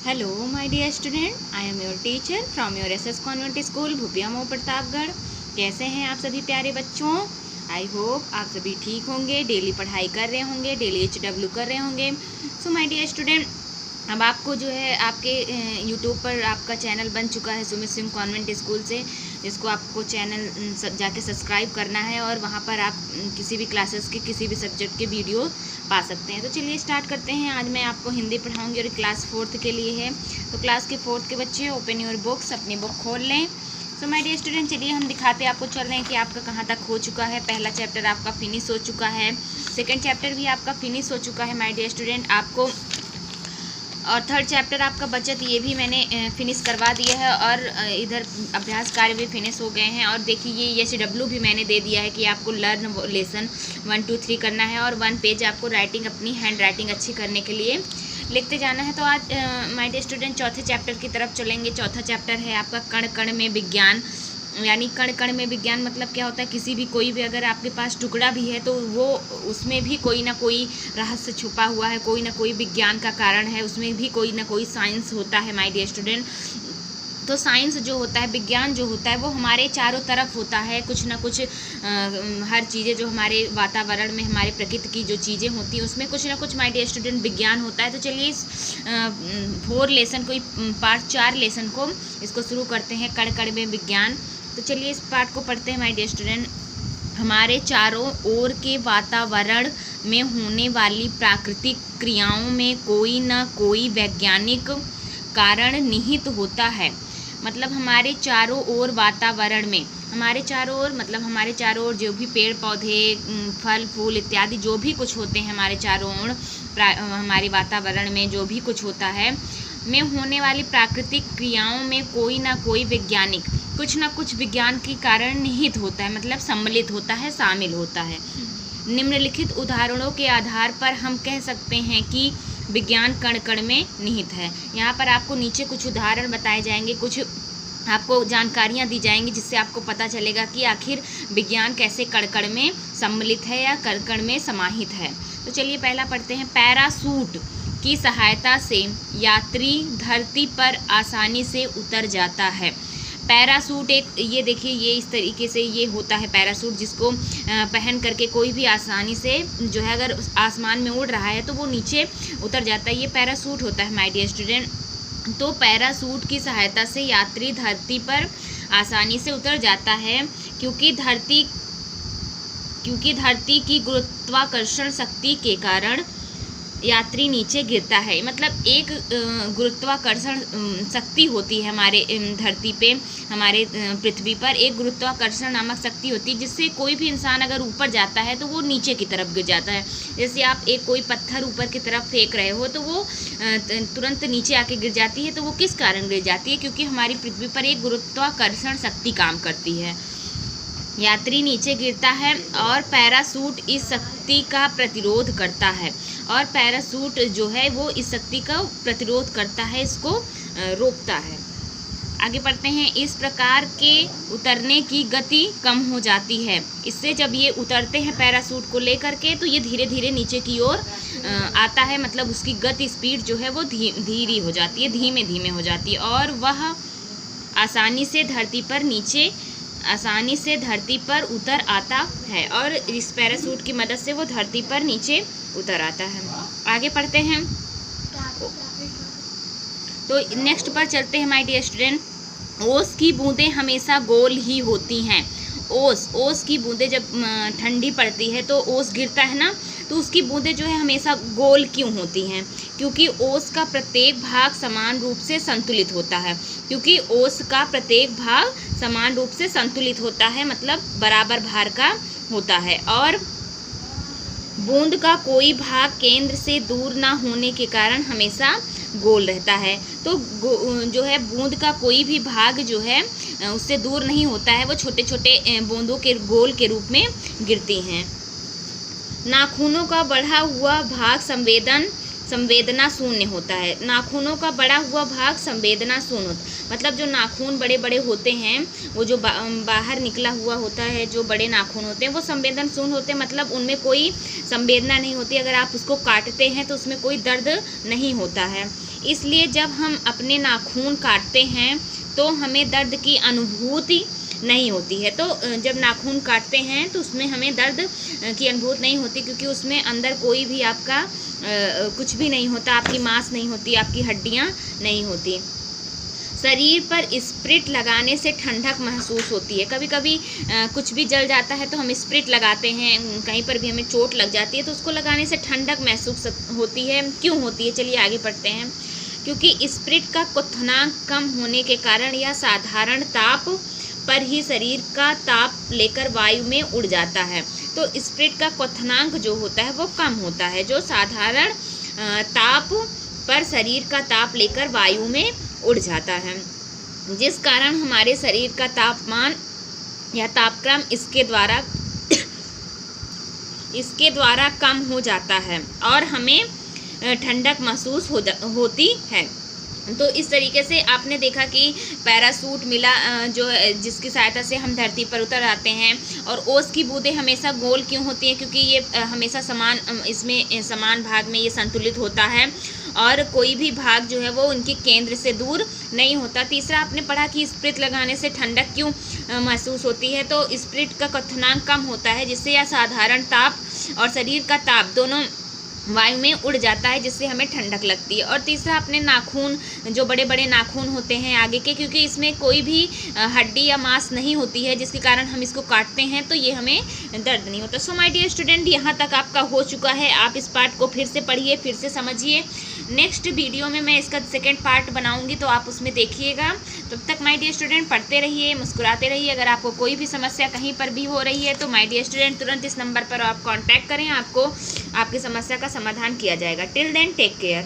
Hello my dear student, I am your teacher from your SS convent school Bhupiya Mau Pratapgarh. कैसे हैं आप सभी प्यारे बच्चों? आई होप आप सभी ठीक होंगे, डेली पढ़ाई कर रहे होंगे, डेली HW कर रहे होंगे। सो माय डियर स्टूडेंट, अब आपको जो है आपके यूट्यूब पर आपका चैनल बन चुका है सुमित सिंह कॉन्वेंट स्कूल से, जिसको आपको चैनल जाके सब्सक्राइब करना है और वहाँ पर आप किसी भी क्लासेस के किसी भी सब्जेक्ट के वीडियो पा सकते हैं। तो चलिए स्टार्ट करते हैं। आज मैं आपको हिंदी पढ़ाऊँगी और क्लास 4th के लिए है। तो क्लास के 4th के बच्चे ओपन योर बुक्स, अपनी बुक खोल लें। सो माय डियर स्टूडेंट, चलिए हम दिखाते हैं आपको, चल रहे हैं कि आपका कहाँ तक हो चुका है। पहला चैप्टर आपका फिनिश हो चुका है, सेकेंड चैप्टर भी आपका फिनिश हो चुका है माय डियर स्टूडेंट आपको, और थर्ड चैप्टर आपका बचत ये भी मैंने फिनिश करवा दिया है, और इधर अभ्यास कार्य भी फिनिश हो गए हैं। और देखिए ये HW भी मैंने दे दिया है कि आपको लर्न लेसन 1 2 3 करना है, और 1 पेज आपको राइटिंग, अपनी हैंड राइटिंग अच्छी करने के लिए लिखते जाना है। तो आज माय डियर स्टूडेंट चौथे चैप्टर की तरफ चलेंगे। चौथा चैप्टर है आपका कण कण में विज्ञान, यानी कण कण में विज्ञान मतलब क्या होता है, किसी भी कोई भी अगर आपके पास टुकड़ा भी है तो वो उसमें भी कोई ना कोई रहस्य छुपा हुआ है, कोई ना कोई विज्ञान का कारण है, उसमें भी कोई ना कोई साइंस होता है माय डियर स्टूडेंट। तो साइंस जो होता है, विज्ञान जो होता है, वो हमारे चारों तरफ होता है। कुछ ना कुछ हर चीज़ें जो हमारे वातावरण में, हमारे प्रकृति की जो चीज़ें होती हैं उसमें कुछ ना कुछ माय डियर स्टूडेंट विज्ञान होता है। तो चलिए इस 4 लेसन को, पार्ट 4 लेसन को इसको शुरू करते हैं, कण कण में विज्ञान। तो चलिए इस पार्ट को पढ़ते हैं माय डियर स्टूडेंट। हमारे चारों ओर के वातावरण में होने वाली प्राकृतिक क्रियाओं में कोई ना कोई वैज्ञानिक कारण निहित होता है। मतलब हमारे चारों ओर वातावरण में, हमारे चारों ओर मतलब हमारे चारों ओर जो भी पेड़ पौधे, फल फूल इत्यादि जो भी कुछ होते हैं हमारे चारों ओर, हमारे वातावरण में जो भी कुछ होता है में होने वाली प्राकृतिक क्रियाओं में कोई ना कोई वैज्ञानिक, कुछ ना कुछ विज्ञान के कारण निहित होता है, मतलब सम्मिलित होता है, शामिल होता है। निम्नलिखित उदाहरणों के आधार पर हम कह सकते हैं कि विज्ञान कण कण में निहित है। यहाँ पर आपको नीचे कुछ उदाहरण बताए जाएंगे, कुछ आपको जानकारियाँ दी जाएंगी, जिससे आपको पता चलेगा कि आखिर विज्ञान कैसे कण कण में सम्मिलित है या कण कण में समाहित है। तो चलिए पहला पढ़ते हैं। पैराशूट की सहायता से यात्री धरती पर आसानी से उतर जाता है। पैराशूट एक, ये देखिए ये इस तरीके से ये होता है पैराशूट, जिसको पहन करके कोई भी आसानी से जो है अगर आसमान में उड़ रहा है तो वो नीचे उतर जाता है, ये पैराशूट होता है माय डियर स्टूडेंट। तो पैराशूट की सहायता से यात्री धरती पर आसानी से उतर जाता है, क्योंकि धरती की गुरुत्वाकर्षण शक्ति के कारण यात्री नीचे गिरता है। मतलब एक गुरुत्वाकर्षण शक्ति होती है हमारे धरती पे, हमारे पृथ्वी पर एक गुरुत्वाकर्षण नामक शक्ति होती है, जिससे कोई भी इंसान अगर ऊपर जाता है तो वो नीचे की तरफ गिर जाता है। जैसे आप एक कोई पत्थर ऊपर की तरफ फेंक रहे हो तो वो तुरंत नीचे आके गिर जाती है। तो वो किस कारण गिर जाती है? क्योंकि हमारी पृथ्वी पर एक गुरुत्वाकर्षण शक्ति काम करती है। यात्री नीचे गिरता है और पैराशूट इस शक्ति का प्रतिरोध करता है, और पैराशूट जो है वो इस शक्ति का प्रतिरोध करता है, इसको रोकता है। आगे बढ़ते हैं। इस प्रकार के उतरने की गति कम हो जाती है। इससे जब ये उतरते हैं पैराशूट को लेकर के तो ये धीरे धीरे नीचे की ओर आता है, मतलब उसकी गति स्पीड जो है वो धीरे हो जाती है, धीमे धीमे हो जाती है, और वह आसानी से धरती पर उतर आता है, और इस पैराशूट की मदद से वो धरती पर नीचे उतर आता है। आगे पढ़ते हैं। तो नेक्स्ट पर चलते हैं माय डियर स्टूडेंट। ओस की बूंदें हमेशा गोल ही होती हैं। ओस की बूंदें जब ठंडी पड़ती है तो ओस गिरता है ना, तो उसकी बूंदें जो है हमेशा गोल क्यों होती हैं? क्योंकि ओस का प्रत्येक भाग समान रूप से संतुलित होता है। मतलब बराबर भार का होता है, और बूंद का कोई भाग केंद्र से दूर ना होने के कारण हमेशा गोल रहता है। तो जो है बूंद का कोई भी भाग जो है उससे दूर नहीं होता है, वो छोटे छोटे बूंदों के गोल के रूप में गिरती हैं। नाखूनों का बढ़ा हुआ भाग संवेदना शून्य होता है। नाखूनों का बढ़ा हुआ भाग संवेदना शून्य होता, मतलब जो नाखून बड़े बड़े होते हैं, वो जो बाहर निकला हुआ होता है, जो बड़े नाखून होते हैं वो संवेदन शून्य होते हैं, मतलब उनमें कोई संवेदना नहीं होती। अगर आप उसको काटते हैं तो उसमें कोई दर्द नहीं होता है। इसलिए जब हम अपने नाखून काटते हैं तो हमें दर्द की अनुभूति नहीं होती है। तो जब नाखून काटते हैं तो उसमें हमें दर्द की अनुभूति नहीं होती, क्योंकि उसमें अंदर कोई भी आपका कुछ भी नहीं होता, आपकी मांस नहीं होती, आपकी हड्डियां नहीं होती। शरीर पर स्प्रिट लगाने से ठंडक महसूस होती है। कभी कभी कुछ भी जल जाता है तो हम स्प्रिट लगाते हैं, कहीं पर भी हमें चोट लग जाती है तो उसको लगाने से ठंडक महसूस होती है। क्यों होती है, चलिए आगे पढ़ते हैं। क्योंकि स्प्रिट का क्वथनांक कम होने के कारण यह साधारण ताप पर ही शरीर का ताप लेकर वायु में उड़ जाता है। तो स्प्रिट का क्वथनांक जो होता है वो कम होता है, जो साधारण ताप पर शरीर का ताप लेकर वायु में उड़ जाता है, जिस कारण हमारे शरीर का तापमान या तापक्रम इसके द्वारा कम हो जाता है और हमें ठंडक महसूस होती है। तो इस तरीके से आपने देखा कि पैरासूट मिला जो जिसकी सहायता से हम धरती पर उतर आते हैं। और ओस की बूंदें हमेशा गोल क्यों होती हैं, क्योंकि ये हमेशा समान भाग में ये संतुलित होता है और कोई भी भाग जो है वो उनके केंद्र से दूर नहीं होता। तीसरा आपने पढ़ा कि स्प्रिट लगाने से ठंडक क्यों महसूस होती है, तो स्प्रिट का क्वथनांक कम होता है, जिससे यह साधारण ताप और शरीर का ताप दोनों वायु में उड़ जाता है, जिससे हमें ठंडक लगती है। और तीसरा अपने नाखून, जो बड़े बड़े नाखून होते हैं आगे के, क्योंकि इसमें कोई भी हड्डी या मांस नहीं होती है, जिसके कारण हम इसको काटते हैं तो ये हमें दर्द नहीं होता। सो माय डियर स्टूडेंट, यहाँ तक आपका हो चुका है। आप इस पार्ट को फिर से पढ़िए, फिर से समझिए। नेक्स्ट वीडियो में मैं इसका सेकेंड पार्ट बनाऊंगी, तो आप उसमें देखिएगा। तब तक माय डियर स्टूडेंट पढ़ते रहिए, मुस्कुराते रहिए। अगर आपको कोई भी समस्या कहीं पर भी हो रही है तो माय डियर स्टूडेंट तुरंत इस नंबर पर आप कॉन्टैक्ट करें, आपको आपकी समस्या का समाधान किया जाएगा। Till then take care.